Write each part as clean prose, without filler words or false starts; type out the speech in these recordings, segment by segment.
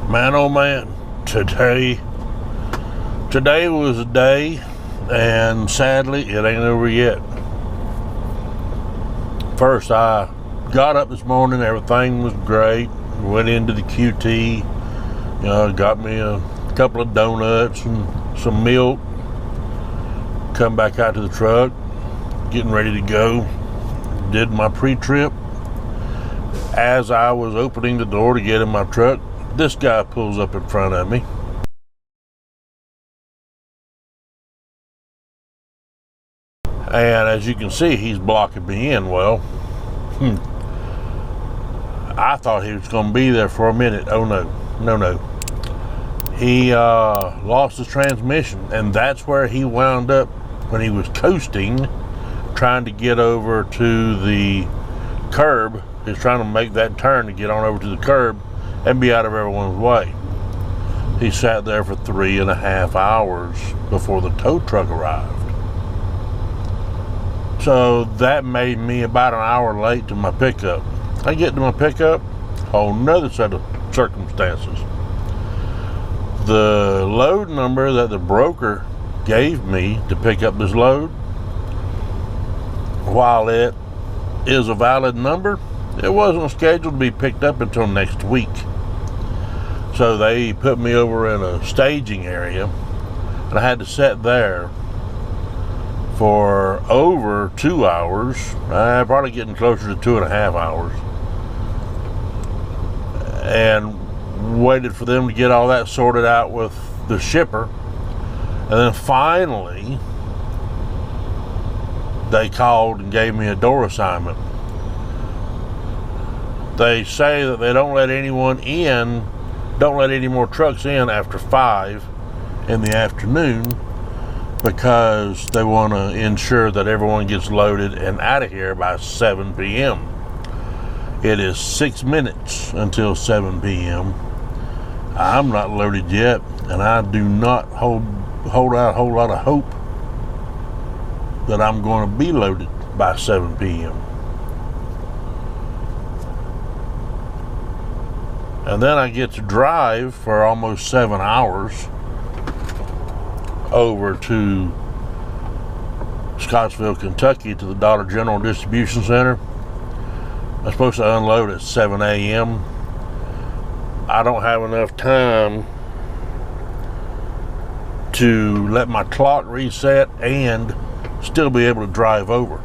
Man, oh man, today was a day, and sadly, it ain't over yet. First, I got up this morning, everything was great. Went into the QT, got me a couple of donuts and some milk. Come back out to the truck, getting ready to go. Did my pre-trip. As I was opening the door to get in my truck, this guy pulls up in front of me. And as you can see, he's blocking me in. Well, I thought he was going to be there for a minute. Oh no. He lost his transmission, and that's where he wound up when he was coasting, trying to get over to the curb. He's trying to make that turn to get on over to the curb and be out of everyone's way. He sat there for 3.5 hours before the tow truck arrived. So that made me about an hour late to my pickup. I get to my pickup, whole nother set of circumstances. The load number that the broker gave me to pick up this load, while it is a valid number, it wasn't scheduled to be picked up until next week. So they put me over in a staging area, and I had to sit there for over 2 hours. Probably getting closer to 2.5 hours. And waited for them to get all that sorted out with the shipper. And then finally, they called and gave me a door assignment. They say that they don't let anyone in, don't let any more trucks in after 5 in the afternoon, because they want to ensure that everyone gets loaded and out of here by 7 p.m. It is 6 minutes until 7 p.m. I'm not loaded yet, and I do not hold out a whole lot of hope that I'm going to be loaded by 7 p.m. And then I get to drive for almost 7 hours over to Scottsville, Kentucky, to the Dollar General Distribution Center. I'm supposed to unload at 7 a.m. I don't have enough time to let my clock reset and still be able to drive over.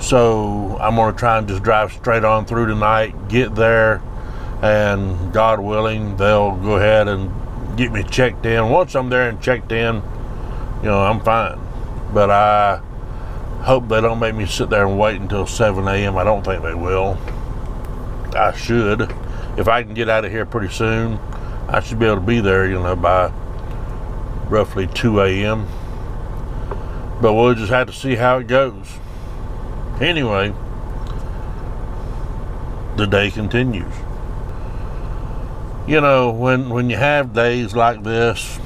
So I'm going to try and just drive straight on through tonight, get there, and God willing, they'll go ahead and get me checked in. Once I'm there and checked in, I'm fine. But I hope they don't make me sit there and wait until 7 a.m. I don't think they will. I should. If I can get out of here pretty soon, I should be able to be there, by roughly 2 a.m. But we'll just have to see how it goes. Anyway, the day continues. When you have days like this,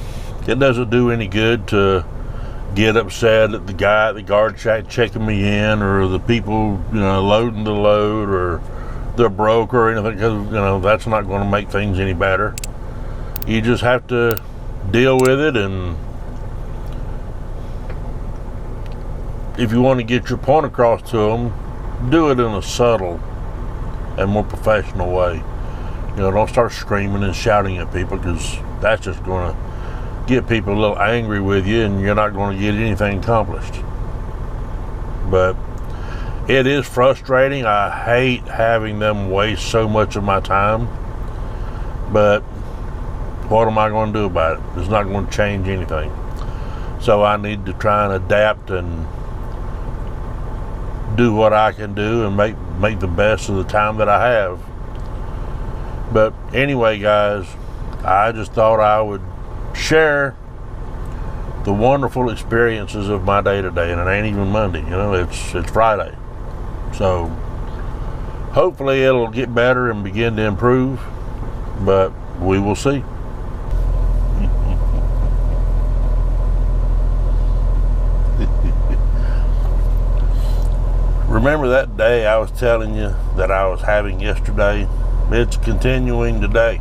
it doesn't do any good to get upset at the guy at the guard shack checking me in, or the people, loading the load, or the broker or anything, because, that's not going to make things any better. You just have to deal with it, and if you want to get your point across to them, do it in a subtle and more professional way. Don't start screaming and shouting at people, because that's just going to get people a little angry with you, and you're not going to get anything accomplished. But it is frustrating. I hate having them waste so much of my time. But what am I going to do about it? It's not going to change anything. So I need to try and adapt and do what I can do and make the best of the time that I have. But anyway, guys, I just thought I would share the wonderful experiences of my day today, and it ain't even Monday, it's Friday. So hopefully it'll get better and begin to improve, but we will see. Remember that day I was telling you that I was having yesterday? It's continuing today.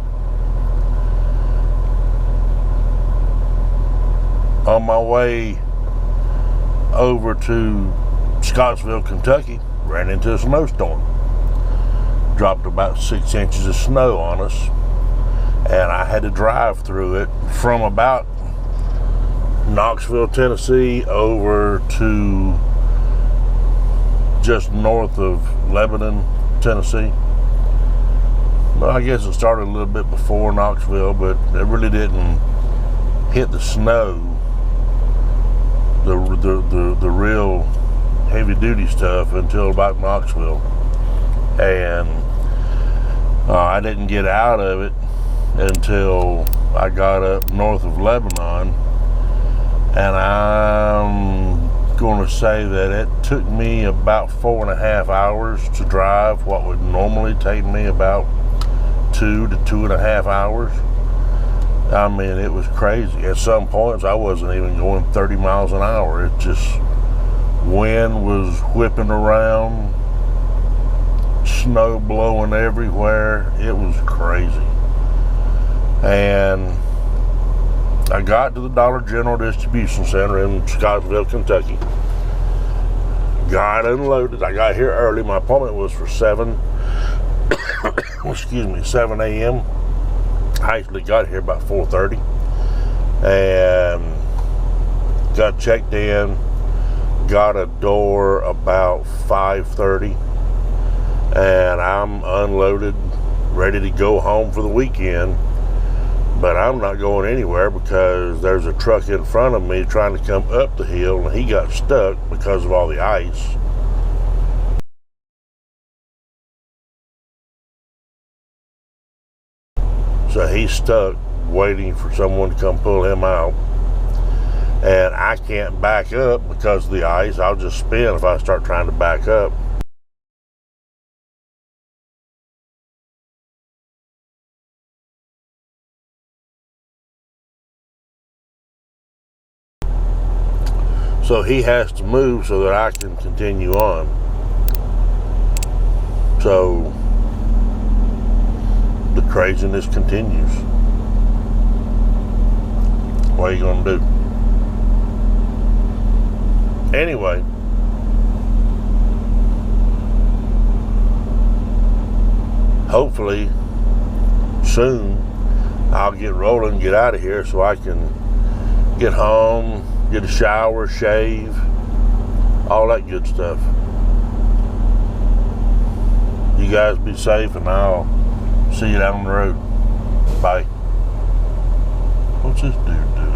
On my way over to Scottsville, Kentucky, ran into a snowstorm. Dropped about 6 inches of snow on us, and I had to drive through it from about Knoxville, Tennessee, over to just north of Lebanon, Tennessee. Well, I guess it started a little bit before Knoxville, but it really didn't hit the snow, the real heavy duty stuff, until about Knoxville. And I didn't get out of it until I got up north of Lebanon, and I'm going to say that it took me about 4.5 hours to drive what would normally take me about 2 to 2.5 hours. I mean, it was crazy. At some points I wasn't even going 30 miles an hour. It just, wind was whipping around, snow blowing everywhere. It was crazy. And I got to the Dollar General Distribution Center in Scottsville, Kentucky. Got unloaded. I got here early. My appointment was for 7 7 a.m. I actually got here about 4:30 and got checked in. Got a door about 5:30, and I'm unloaded, ready to go home for the weekend. But I'm not going anywhere because there's a truck in front of me trying to come up the hill, and he got stuck because of all the ice. So he's stuck waiting for someone to come pull him out. And I can't back up because of the ice. I'll just spin if I start trying to back up. So he has to move so that I can continue on. So the craziness continues. What are you gonna do? Anyway, hopefully soon I'll get rolling, get out of here so I can get home, get a shower, shave, all that good stuff. You guys be safe, and I'll see you down the road. Bye. What's this dude doing?